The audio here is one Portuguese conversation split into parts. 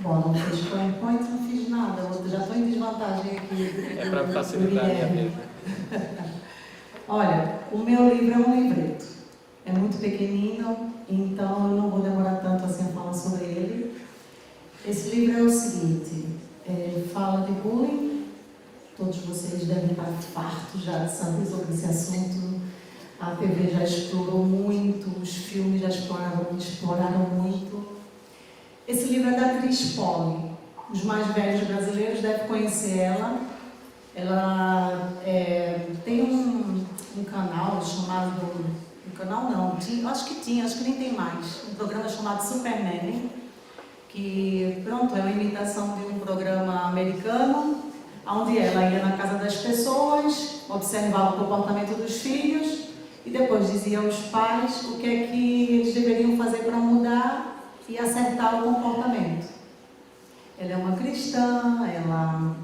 Bom, não fiz PowerPoint, não fiz nada. Já estou em desvantagem aqui. É para facilitar a minha vida. Olha, o meu livro é um livreto. É muito pequenino, então eu não vou demorar tanto assim a falar sobre ele. Esse livro é o seguinte, fala de bullying. Todos vocês devem estar fartos já de saber sobre esse assunto. A TV já explorou muito, os filmes já exploraram muito. Esse livro é da Cris Poli. Os mais velhos brasileiros devem conhecer ela. Ela tem um canal chamado... Um canal não, acho que nem tem mais. Um programa chamado Superman, que, pronto, é uma imitação de um programa americano, onde ela ia na casa das pessoas, observava o comportamento dos filhos e depois dizia aos pais o que é que eles deveriam fazer para mudar e acertar o comportamento. Ela é uma cristã, ela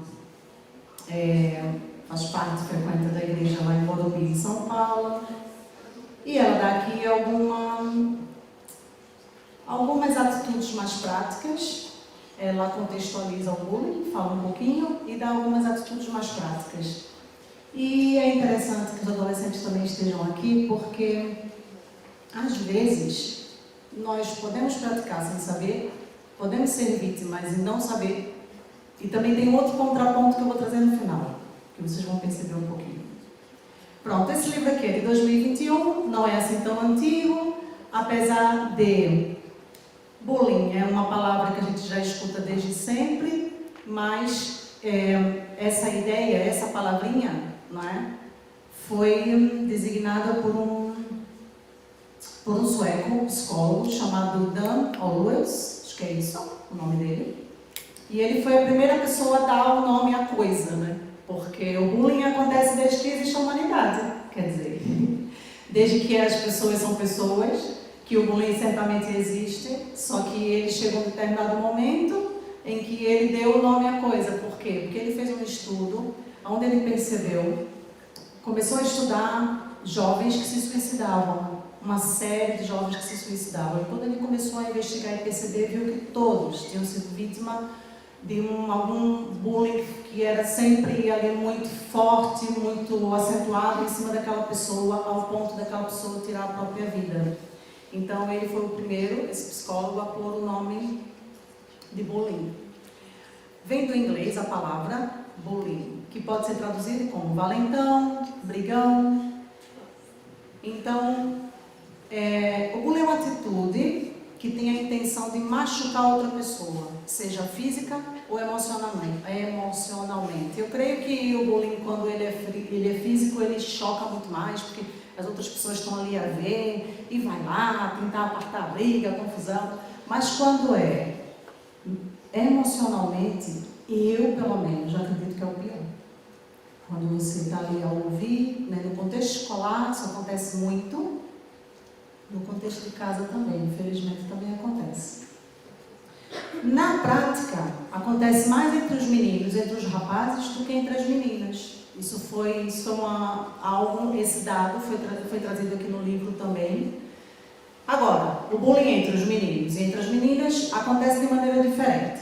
faz parte frequente da igreja lá em Morumbi, em São Paulo, e ela dá aqui algumas atitudes mais práticas. Ela contextualiza o bullying, fala um pouquinho e dá algumas atitudes mais práticas. E é interessante que os adolescentes também estejam aqui, porque às vezes nós podemos praticar sem saber, podemos ser vítimas e não saber. E também tem outro contraponto que eu vou trazer no final, que vocês vão perceber um pouquinho. Pronto, esse livro aqui é de 2021, não é assim tão antigo, apesar de bullying é uma palavra que a gente já escuta desde sempre, mas essa ideia, essa palavrinha, não é, foi designada por um sueco psicólogo chamado Dan Olues, acho que é isso o nome dele. E ele foi a primeira pessoa a dar o nome à coisa, né? Porque o bullying acontece desde que existe a humanidade, quer dizer, desde que as pessoas são pessoas, que o bullying certamente existe, só que ele chegou a um determinado momento em que ele deu o nome à coisa. Por quê? Porque ele fez um estudo onde ele percebeu, começou a estudar jovens que se suicidavam, uma série de jovens que se suicidavam. E quando ele começou a investigar e perceber, viu que todos tinham sido vítima de algum bullying que era sempre ali muito forte, muito acentuado em cima daquela pessoa, ao ponto daquela pessoa tirar a própria vida. Então ele foi o primeiro, esse psicólogo, a pôr o nome de bullying. Vem do inglês a palavra bullying, que pode ser traduzido como valentão, brigão. Então, o bullying é uma atitude que tem a intenção de machucar outra pessoa, seja física ou emocionalmente. Eu creio que o bullying, quando ele é físico, ele choca muito mais, porque as outras pessoas estão ali a ver e vai lá tentar apartar a briga, a confusão. Mas quando é emocionalmente, eu pelo menos já acredito que é o pior. Quando você está ali a ouvir, né, no contexto escolar, isso acontece muito. No contexto de casa também, infelizmente também acontece. Na prática, acontece mais entre os meninos, entre os rapazes, do que entre as meninas. Esse dado foi trazido aqui no livro também. Agora, o bullying entre os meninos e entre as meninas acontece de maneira diferente.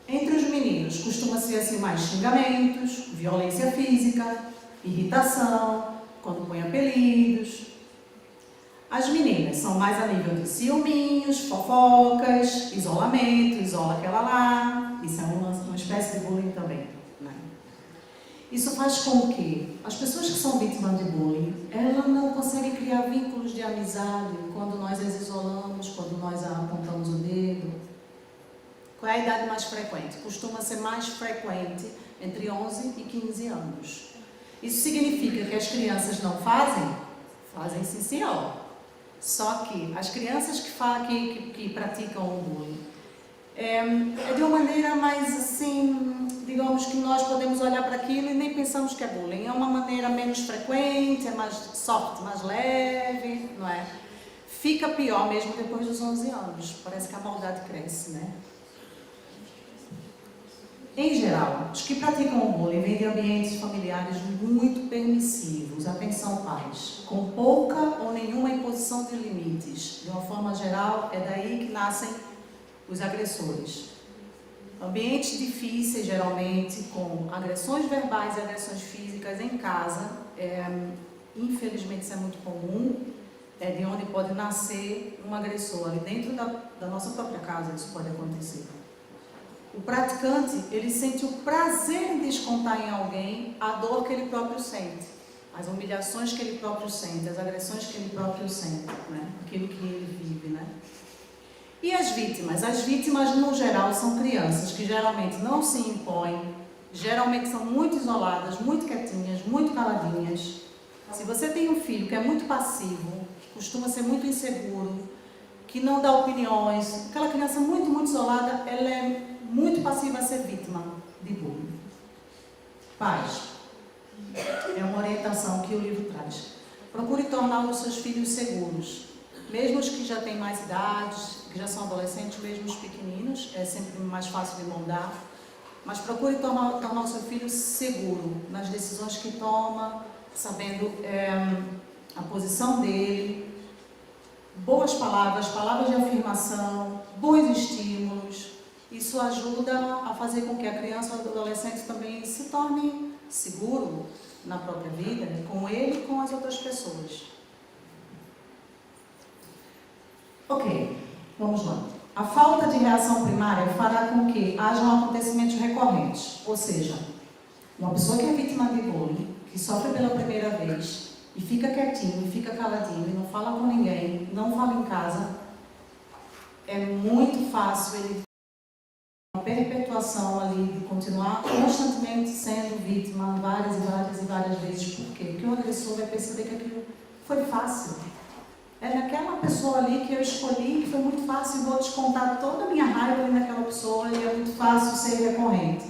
Entre os meninos costuma ser assim mais xingamentos, violência física, irritação, quando põe apelidos. As meninas são mais a nível de ciúminhos, fofocas, isolamento, isola aquela lá. Isso é uma espécie de bullying também, né? Isso faz com que as pessoas que são vítimas de bullying, elas não conseguem criar vínculos de amizade quando nós as isolamos, quando nós apontamos o dedo. Qual é a idade mais frequente? Costuma ser mais frequente entre 11 e 15 anos. Isso significa que as crianças não fazem? Fazem sim, senhor. Só que as crianças que praticam o bullying é de uma maneira mais assim, digamos que nós podemos olhar para aquilo e nem pensamos que é bullying. É uma maneira menos frequente, é mais soft, mais leve, não é? Fica pior mesmo depois dos 11 anos. Parece que a maldade cresce, né? Em geral, os que praticam o bullying vêm de ambientes familiares muito permissivos, atenção pais, com pouca ou nenhuma imposição de limites. De uma forma geral, é daí que nascem os agressores. Ambientes difíceis, geralmente, com agressões verbais e agressões físicas em casa, infelizmente isso é muito comum, é de onde pode nascer um agressor. Ali dentro da nossa própria casa isso pode acontecer. O praticante, ele sente o prazer em descontar em alguém a dor que ele próprio sente, as humilhações que ele próprio sente, as agressões que ele próprio sente, né? Aquilo que ele vive, né? E as vítimas? As vítimas, no geral, são crianças que geralmente não se impõem, geralmente são muito isoladas, muito quietinhas, muito caladinhas. Se você tem um filho que é muito passivo, que costuma ser muito inseguro, que não dá opiniões, aquela criança muito, muito isolada, ela é muito passiva a ser vítima de bullying. Pais, é uma orientação que o livro traz. Procure tornar os seus filhos seguros. Mesmo os que já têm mais idades, que já são adolescentes, mesmo os pequeninos, é sempre mais fácil de moldar. Mas procure tornar o seu filho seguro nas decisões que toma, sabendo a posição dele. Boas palavras, palavras de afirmação, bons estímulos. Isso ajuda a fazer com que a criança ou o adolescente também se torne seguro na própria vida, com ele e com as outras pessoas. Ok, vamos lá. A falta de reação primária fará com que hajam acontecimentos recorrentes, ou seja, uma pessoa que é vítima de bullying, que sofre pela primeira vez e fica quietinho, e fica caladinho, e não fala com ninguém, não fala em casa, é muito fácil ele ter uma perpetuação ali de continuar constantemente sendo vítima várias e várias e várias vezes. Por quê? Porque o agressor vai perceber que aquilo foi fácil. É naquela pessoa ali que eu escolhi, que foi muito fácil, e vou descontar toda a minha raiva ali naquela pessoa, e é muito fácil ser recorrente.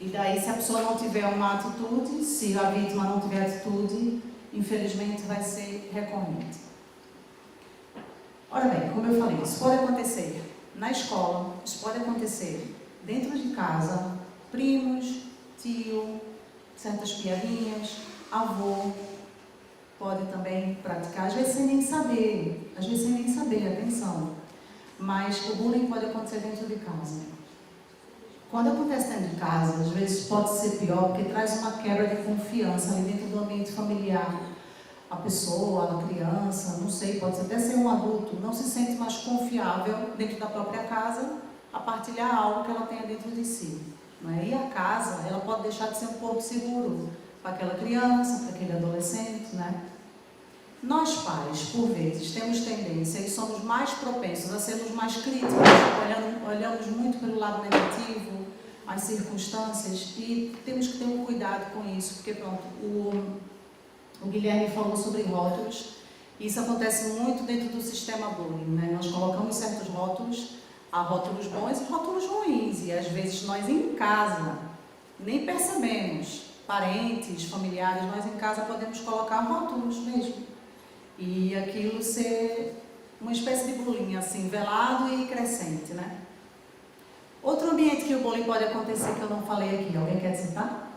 E daí, se a pessoa não tiver uma atitude, se a vítima não tiver atitude, infelizmente vai ser recorrente. Ora bem, como eu falei, isso pode acontecer na escola, isso pode acontecer dentro de casa, primos, tio, certas piadinhas, avô, pode também praticar, às vezes sem nem saber, atenção. Mas o bullying pode acontecer dentro de casa. Quando acontece dentro de casa, às vezes pode ser pior, porque traz uma quebra de confiança ali dentro do ambiente familiar. A pessoa, a criança, não sei, pode até ser um adulto, não se sente mais confiável dentro da própria casa a partilhar algo que ela tenha dentro de si. Não é? E a casa, ela pode deixar de ser um porto seguro para aquela criança, para aquele adolescente, né? Nós pais, por vezes, temos tendência e somos mais propensos a sermos mais críticos, olhamos muito pelo lado negativo, as circunstâncias, e temos que ter um cuidado com isso, porque pronto, o Guilherme falou sobre rótulos, e isso acontece muito dentro do sistema bullying, né? Nós colocamos certos rótulos, há rótulos bons e rótulos ruins, e às vezes nós em casa nem percebemos, parentes, familiares, nós em casa podemos colocar rótulos mesmo. E aquilo ser uma espécie de bullying, assim, velado e crescente, né? Outro ambiente que o bullying pode acontecer que eu não falei aqui, alguém quer citar?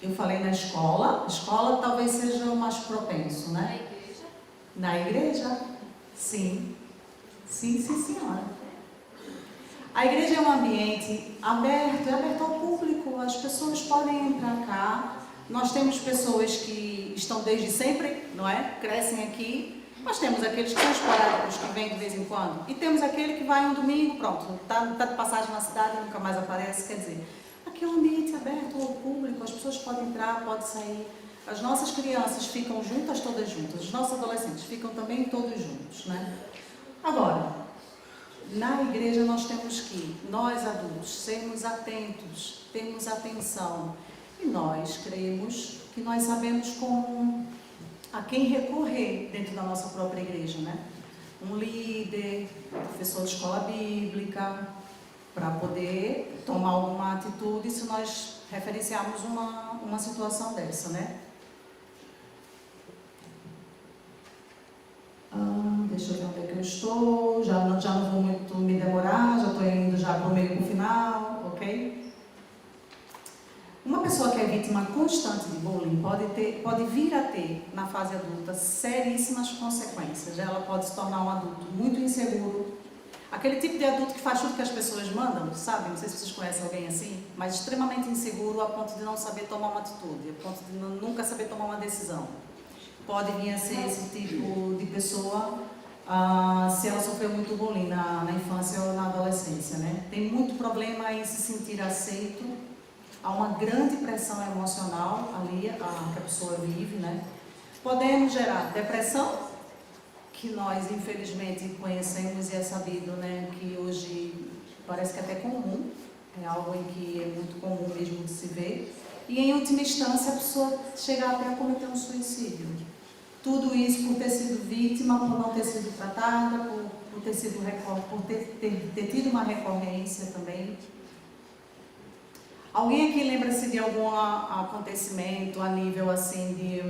Eu falei na escola. A escola talvez seja o mais propenso, né? Na igreja? Na igreja? Sim. Sim, senhora. A igreja é um ambiente aberto, é aberto ao público, as pessoas podem entrar cá. Nós temos pessoas que estão desde sempre, não é? Crescem aqui. Nós temos aqueles que são esporádicos, que vêm de vez em quando. E temos aquele que vai um domingo, pronto, está de passagem na cidade e nunca mais aparece. Quer dizer, aqui é um ambiente aberto ao público, as pessoas podem entrar, podem sair. As nossas crianças ficam juntas, todas juntas. Os nossos adolescentes ficam também todos juntos, né? Agora, na igreja nós temos que, nós adultos, sermos atentos, termos atenção. E nós cremos que nós sabemos a quem recorrer dentro da nossa própria igreja, né? Um líder, professor de escola bíblica, para poder tomar alguma atitude se nós referenciarmos uma situação dessa, né? Deixa eu ver onde é que eu estou, já não vou muito me demorar, já estou indo já para o meio para o final, ok? Uma pessoa pessoa que é vítima constante de bullying pode vir a ter, na fase adulta, seríssimas consequências. Ela pode se tornar um adulto muito inseguro. Aquele tipo de adulto que faz tudo que as pessoas mandam, sabe? Não sei se vocês conhecem alguém assim, mas extremamente inseguro a ponto de não saber tomar uma atitude, a ponto de nunca saber tomar uma decisão. Pode vir a ser esse tipo de pessoa se ela sofreu muito bullying na infância ou na adolescência, né? Tem muito problema em se sentir aceito. Há uma grande pressão emocional ali que a pessoa vive, né? Podemos gerar depressão, que nós infelizmente conhecemos e é sabido, né, que hoje parece que é até comum, é algo em que é muito comum mesmo de se ver, e em última instância a pessoa chegar até a cometer um suicídio. Tudo isso por ter sido vítima, por não ter sido tratada, por ter tido uma recorrência também. Alguém aqui lembra-se de algum acontecimento a nível assim de...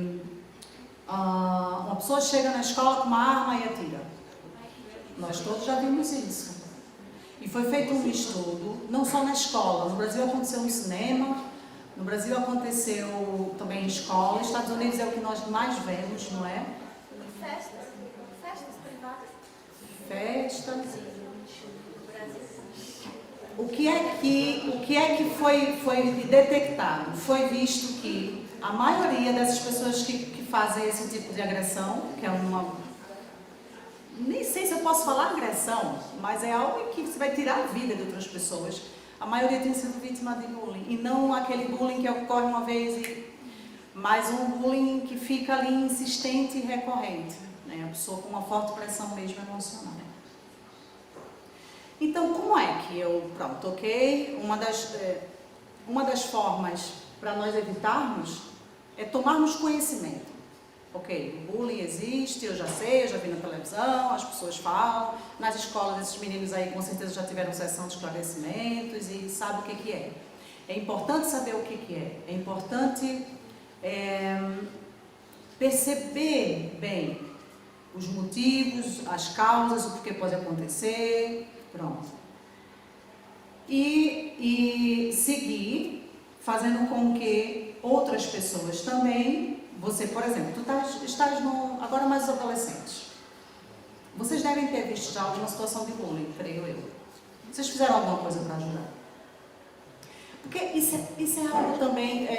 uma pessoa chega na escola com uma arma e atira? Nós todos já vimos isso. E foi feito um estudo, não só na escola. No Brasil aconteceu no cinema, no Brasil aconteceu também em escola. Nos Estados Unidos é o que nós mais vemos, não é? Festas privadas. Festas. O que é que foi detectado? Foi visto que a maioria dessas pessoas que fazem esse tipo de agressão, que é uma... Nem sei se eu posso falar agressão, mas é algo que você vai tirar a vida de outras pessoas. A maioria tem sido vítima de bullying. E não aquele bullying que ocorre uma vez, mas um bullying que fica ali insistente e recorrente, né? A pessoa com uma forte pressão mesmo emocional. Então, como é que eu... Pronto, ok. Uma das formas para nós evitarmos é tomarmos conhecimento. Ok, o bullying existe, eu já sei, eu já vi na televisão, as pessoas falam. Nas escolas, esses meninos aí com certeza já tiveram sessão de esclarecimentos e sabem o que é. É importante saber o que é. É importante perceber bem os motivos, as causas, o porquê pode acontecer. Pronto. E seguir fazendo com que outras pessoas também, você, por exemplo, tu estás agora mais adolescentes. Vocês devem ter visto já alguma situação de bullying, creio eu. Vocês fizeram alguma coisa para ajudar? Porque isso é algo também,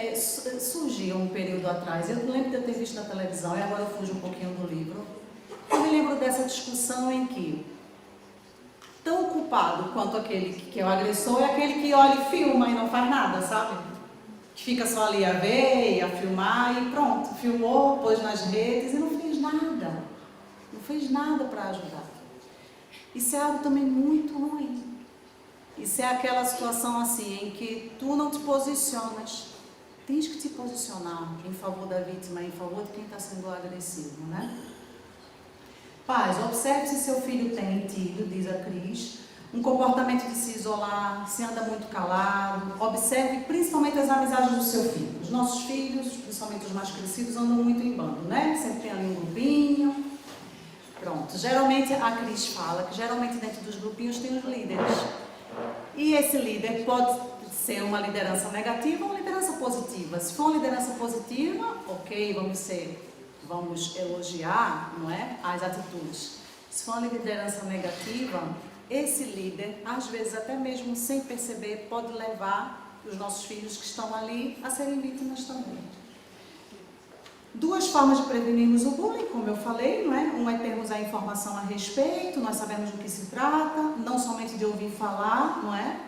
surgiu um período atrás, eu lembro de eu ter visto na televisão, e agora eu fujo um pouquinho do livro. Eu me lembro dessa discussão em que tão culpado quanto aquele que é o agressor é aquele que olha e filma e não faz nada, sabe? Que fica só ali a ver e a filmar e pronto, filmou, pôs nas redes e não fez nada. Não fez nada para ajudar. Isso é algo também muito ruim. Isso é aquela situação assim em que tu não te posicionas. Tens que te posicionar em favor da vítima, em favor de quem está sendo agressivo, né? Pais, observe se seu filho tem tido, diz a Cris, um comportamento de se isolar, se anda muito calado. Observe principalmente as amizades do seu filho. Os nossos filhos, principalmente os mais crescidos, andam muito em bando, né? Sempre tem ali um grupinho. Pronto. Geralmente, a Cris fala que geralmente dentro dos grupinhos tem os líderes. E esse líder pode ser uma liderança negativa ou uma liderança positiva. Se for uma liderança positiva, ok, vamos elogiar, não é, as atitudes. Se for uma liderança negativa, esse líder, às vezes até mesmo sem perceber, pode levar os nossos filhos que estão ali a serem vítimas também. Duas formas de prevenirmos o bullying, como eu falei, não é? Uma é termos a informação a respeito, nós sabemos do que se trata, não somente de ouvir falar, não é?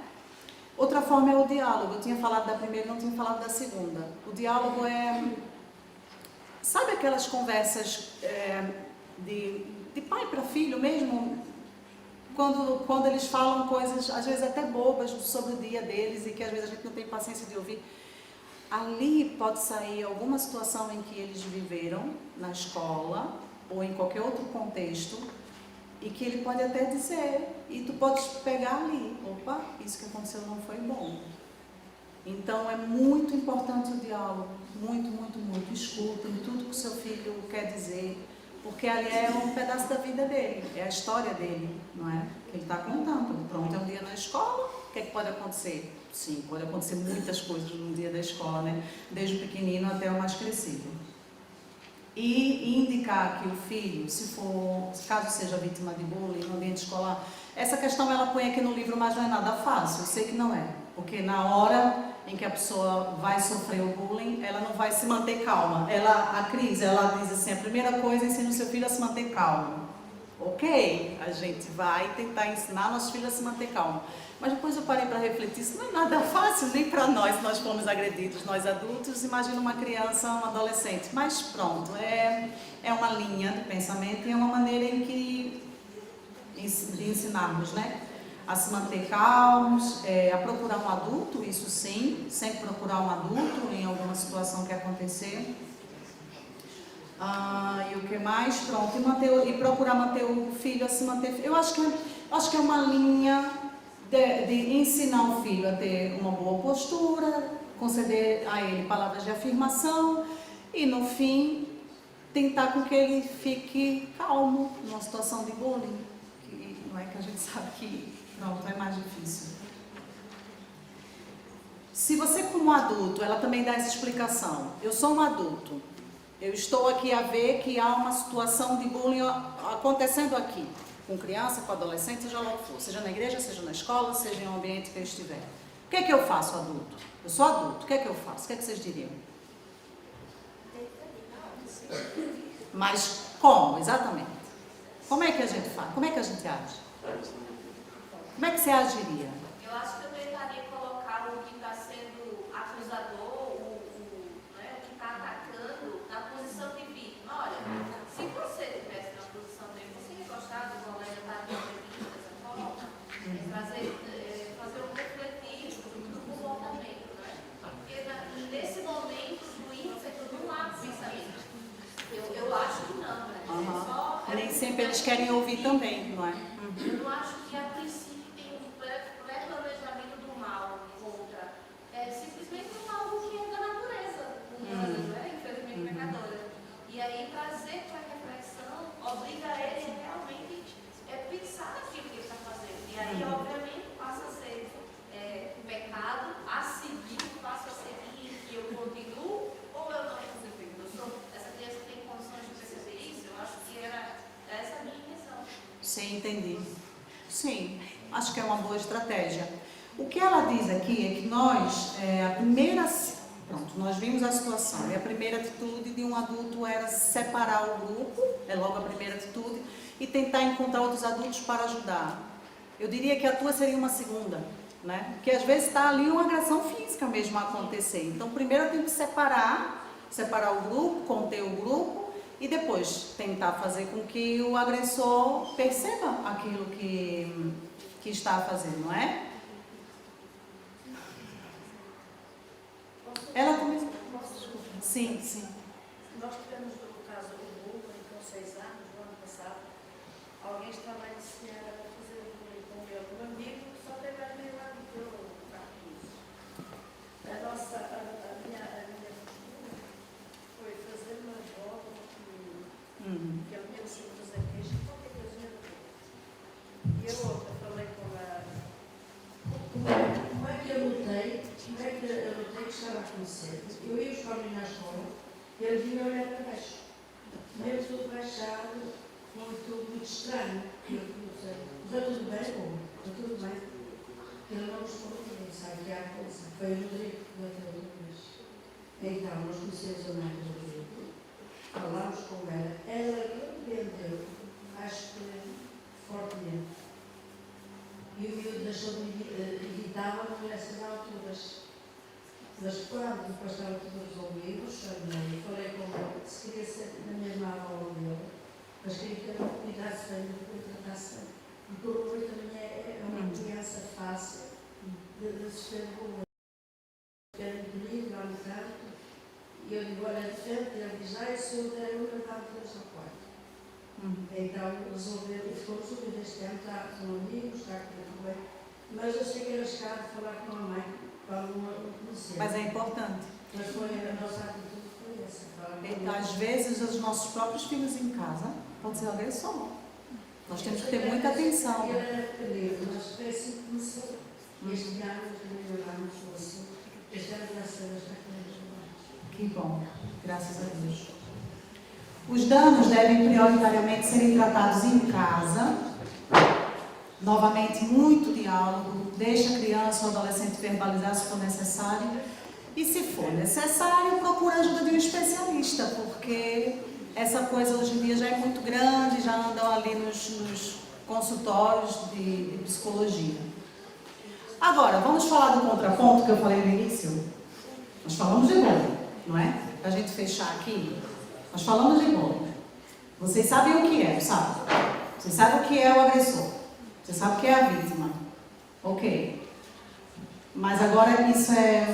Outra forma é o diálogo. Eu tinha falado da primeira, não tinha falado da segunda. O diálogo é... Sabe aquelas conversas de pai para filho mesmo? Quando eles falam coisas, às vezes até bobas, sobre o dia deles e que às vezes a gente não tem paciência de ouvir. Ali pode sair alguma situação em que eles viveram na escola ou em qualquer outro contexto e que ele pode até dizer, e tu podes pegar ali, opa, isso que aconteceu não foi bom. Então é muito importante o diálogo, muito, muito, muito. Escutem tudo que o seu filho quer dizer, porque ali é um pedaço da vida dele, é a história dele, não é? Que ele está contando. Pronto, é um dia na escola, o que é que pode acontecer? Sim, pode acontecer muitas coisas no dia da escola, né? Desde o pequenino até o mais crescido. E indicar que o filho, caso seja vítima de bullying no ambiente escolar, essa questão ela põe aqui no livro, mas não é nada fácil, eu sei que não é. Porque na hora em que a pessoa vai sofrer o bullying, ela não vai se manter calma. A Cris, ela diz assim, a primeira coisa é ensinar o seu filho a se manter calmo. Ok, a gente vai tentar ensinar nossos filhos a se manter calmo. Mas depois eu parei para refletir, isso não é nada fácil, nem para nós fomos agredidos, nós adultos, imagina uma criança, um adolescente. Mas pronto, é uma linha de pensamento e é uma maneira de ensinarmos, né? A se manter calmos, a procurar um adulto, isso sim, sempre procurar um adulto em alguma situação que acontecer. E o que mais? Pronto, e procurar manter o filho a se manter. Eu acho que é uma linha de ensinar o filho a ter uma boa postura, conceder a ele palavras de afirmação e, no fim, tentar com que ele fique calmo numa situação de bullying. Não é que a gente sabe que, pronto, é mais difícil. Se você, como adulto, ela também dá essa explicação. Eu sou um adulto. Eu estou aqui a ver que há uma situação de bullying acontecendo aqui, com criança, com adolescente, seja lá o que for, seja na igreja, seja na escola, seja em um ambiente que eu estiver. O que é que eu faço, adulto? Eu sou adulto, o que é que eu faço? O que é que vocês diriam? Mas como, exatamente? Como é que a gente faz? Como é que a gente age? Como é que você agiria? Eu acho que eu tentaria colocar o que está sendo acusador, o que está atacando, na posição de vítima. Olha, se você estivesse na posição dele, você ia gostar do colega estar agredindo dessa forma? Fazer um refletir do comportamento, né? Porque nesse momento do ímpeto não há pensamento. Eu acho que não, né? Nem sempre eles querem ouvir também, não é? Eu não acho que a princípio tem um pré-planejamento do mal contra. É simplesmente algo que é da natureza humana, infelizmente pecadora. E aí trazer para a reflexão obriga ele a realmente pensar naquilo que ele está fazendo. E aí, obviamente, passa a ser pecado, a seguir, passa a seguir que eu continuo ou eu não continuo. Essa criança tem condições de perceber isso? Eu acho que era essa a minha intenção. Sim, entendi. Sim, acho que é uma boa estratégia. O que ela diz aqui é que nós vimos a situação, e a primeira atitude de um adulto era separar o grupo, é logo a primeira atitude, e tentar encontrar outros adultos para ajudar. Eu diria que a tua seria uma segunda, né? Porque às vezes está ali uma agressão física mesmo a acontecer. Então, primeiro tem que separar o grupo, conter o grupo, e depois tentar fazer com que o agressor perceba aquilo que está a fazer, não é? Ela também... Sim, sim. Nós tivemos o caso do bullying com 6 anos, no ano passado. Alguém estava a ensinar a fazer bullying com um amigo que só teve a meio ano que eu fiz. A minha postura foi fazer uma joga que ele mesmo se fazer queixa, qualquer coisinha do tempo. E eu outra falei com a... Como é que eu notei que estava a acontecer? Eu ia buscar o menino à escola, ele vinha olhar para baixo. Mesmo tudo baixado, muito estranho. Eu disse, está tudo bem? Está tudo bem? Ele não respondeu ninguém, sabe que há coisa. Foi o Rodrigo que bateu depois. Então, nós conhecemos a mãe do Rodrigo, falámos com ela, ela repreendeu, acho que fortemente. E o miúdo deixou de irritar-me nessas alturas. Mas quando depois estava tudo resolvido, chamei, falei com ele, se queria ser na mesma aula dele, mas queria que ele cuidasse bem, que ele tratasse bem. Porque o Rui também é uma criança fácil de se ter com ele. Era bonito, lá no canto, e eu digo, olha, defende, ele diz, se eu der uma, estava no quarto. Então resolveu, ficou resolvido este ano, são amigos, está tudo bem. Mas eu sei que era escado falar com a mãe, para não conhecer. Mas é importante. Mas foi a nossa atitude, foi essa. Às vezes, os nossos próprios filhos em casa podem ser agressor. Nós temos que ter muita atenção. Ele era pequenino, mas foi assim que começou. Este ano melhoramos o assunto. Este ano, graças a Deus, está com Que bom, graças a Deus. Os danos devem prioritariamente serem tratados em casa. Novamente, muito diálogo. Deixa a criança ou adolescente verbalizar se for necessário. E se for necessário, procura a ajuda de um especialista, porque essa coisa hoje em dia já é muito grande, já andam ali nos consultórios de psicologia. Agora, vamos falar do contraponto que eu falei no início? Nós falamos de bullying, não é? Para a gente fechar aqui, nós falamos de bullying. Vocês sabem o que é, não sabem? Vocês sabem o que é o agressor. Vocês sabem o que é a vítima. Ok. Mas agora isso é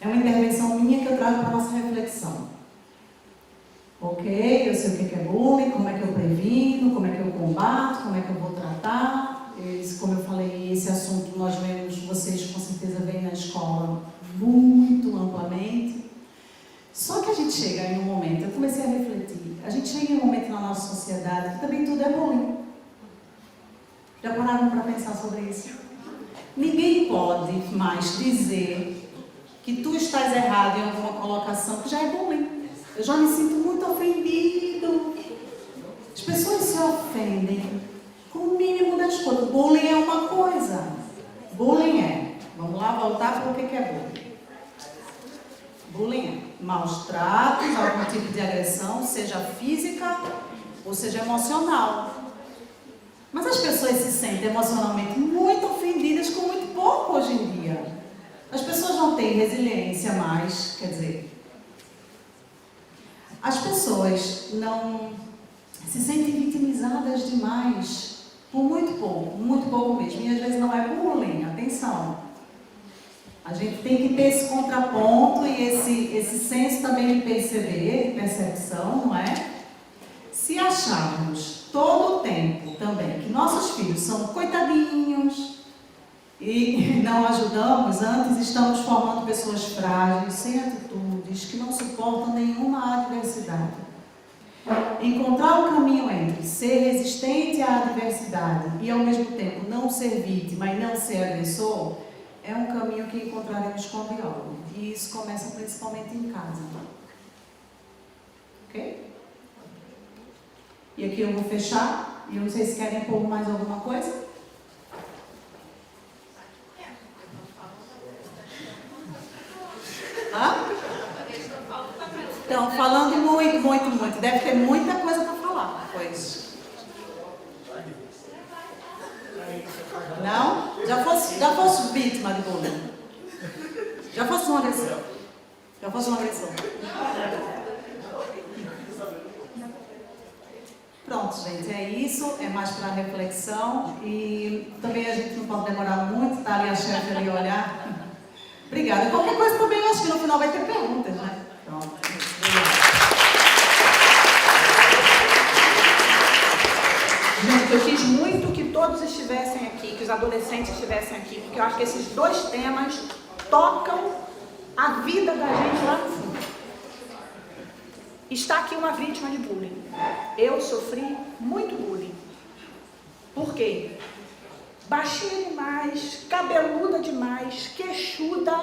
uma intervenção minha que eu trago para a nossa reflexão. Ok, eu sei o que é bullying, como é que eu previno, como é que eu combato, como é que eu vou tratar. Como eu falei, esse assunto nós vemos, vocês com certeza veem na escola muito amplamente. Só que a gente chega em um momento, eu comecei a refletir, a gente chega em um momento na nossa sociedade que também tudo é bullying. Já pararam para pensar sobre isso? Ninguém pode mais dizer que tu estás errado em alguma colocação, que já é bullying. Eu já me sinto muito ofendido. As pessoas se ofendem com o mínimo das coisas. Bullying é uma coisa. Bullying é. Vamos lá voltar para o que é bullying. Bullying é maus tratos, algum tipo de agressão, seja física ou seja emocional. Mas as pessoas se sentem emocionalmente muito ofendidas com muito pouco hoje em dia. As pessoas não têm resiliência mais, quer dizer, as pessoas não se sentem vitimizadas demais por muito pouco mesmo. E às vezes não é bullying, atenção. A gente tem que ter esse contraponto e esse senso também de perceber, de percepção, não é? Se acharmos todo o tempo também que nossos filhos são coitadinhos e não ajudamos, antes estamos formando pessoas frágeis, sem atitudes, que não suportam nenhuma adversidade. Encontrar o caminho entre ser resistente à adversidade e ao mesmo tempo não ser vítima e não ser agressor é um caminho que encontraremos com o diálogo. E isso começa principalmente em casa. Ok? E aqui eu vou fechar. E eu não sei se querem pôr mais alguma coisa. Hã? Estão falando muito. Deve ter muita coisa para falar. Pois. Não? Já fosse vítima de bullying. Já fosse um agressor. Pronto, gente, é isso. É mais para reflexão. E também a gente não pode demorar muito. Tá ali a chefe ali olhar. Obrigada. Qualquer coisa também, eu acho que no final vai ter perguntas, né? Pronto. Obrigada. Gente, eu quis muito que todos estivessem aqui, que os adolescentes estivessem aqui, porque eu acho que esses dois temas tocam a vida da gente lá no fundo. Está aqui uma vítima de bullying. Eu sofri muito bullying. Por quê? Baixinha demais, cabeluda demais, queixuda,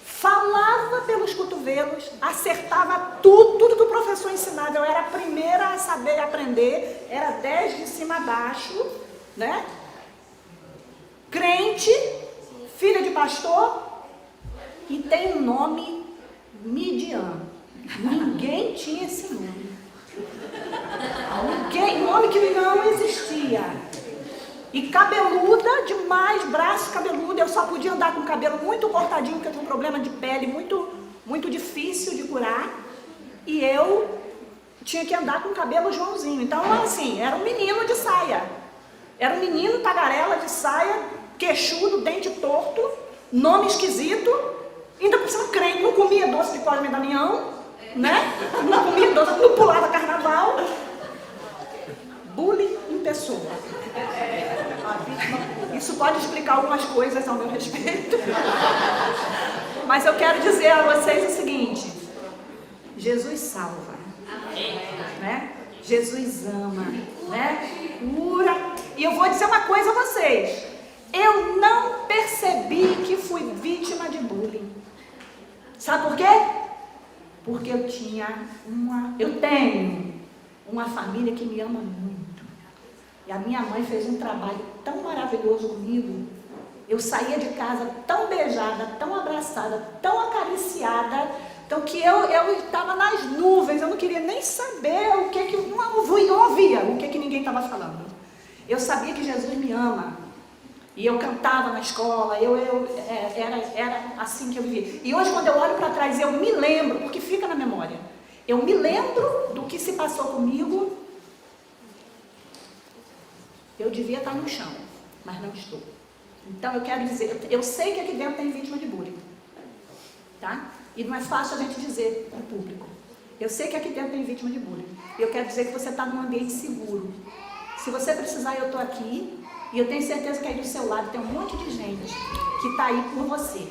falava pelos cotovelos, acertava tudo que o professor ensinava. Eu era a primeira a saber aprender, era 10 de cima a baixo, né? Crente, filha de pastor, e tem um nome Midian. Ninguém tinha esse nome. Nome que não existia. E cabeluda demais, braço cabeludo. Eu só podia andar com o cabelo muito cortadinho, porque eu tinha um problema de pele muito difícil de curar. E eu tinha que andar com o cabelo Joãozinho. Então, assim, era um menino de saia. Era um menino tagarela de saia, queixudo, dente torto, nome esquisito. Ainda por cima crente, não comia doce de Cosme e Damião, né? Não comia doce, não pulava carnaval. Bullying em pessoa. Isso pode explicar algumas coisas ao meu respeito. Mas eu quero dizer a vocês o seguinte: Jesus salva, né? Jesus ama, né? Cura. E eu vou dizer uma coisa a vocês: eu não percebi que fui vítima de bullying. Sabe por quê? Porque eu tenho uma família que me ama muito. E a minha mãe fez um trabalho tão maravilhoso comigo. Eu saía de casa tão beijada, tão abraçada, tão acariciada, então que eu estava nas nuvens, eu não queria nem saber o que eu não ouvia o que ninguém estava falando. Eu sabia que Jesus me ama. E eu cantava na escola, era assim que eu vivia. E hoje, quando eu olho para trás, eu me lembro, porque fica na memória. Eu me lembro do que se passou comigo. Eu devia estar no chão, mas não estou. Então, eu quero dizer, eu sei que aqui dentro tem vítima de bullying. Tá? E não é fácil a gente dizer para o público. Eu sei que aqui dentro tem vítima de bullying. E eu quero dizer que você está num ambiente seguro. Se você precisar, eu estou aqui. E eu tenho certeza que aí do seu lado tem um monte de gente que está aí por você.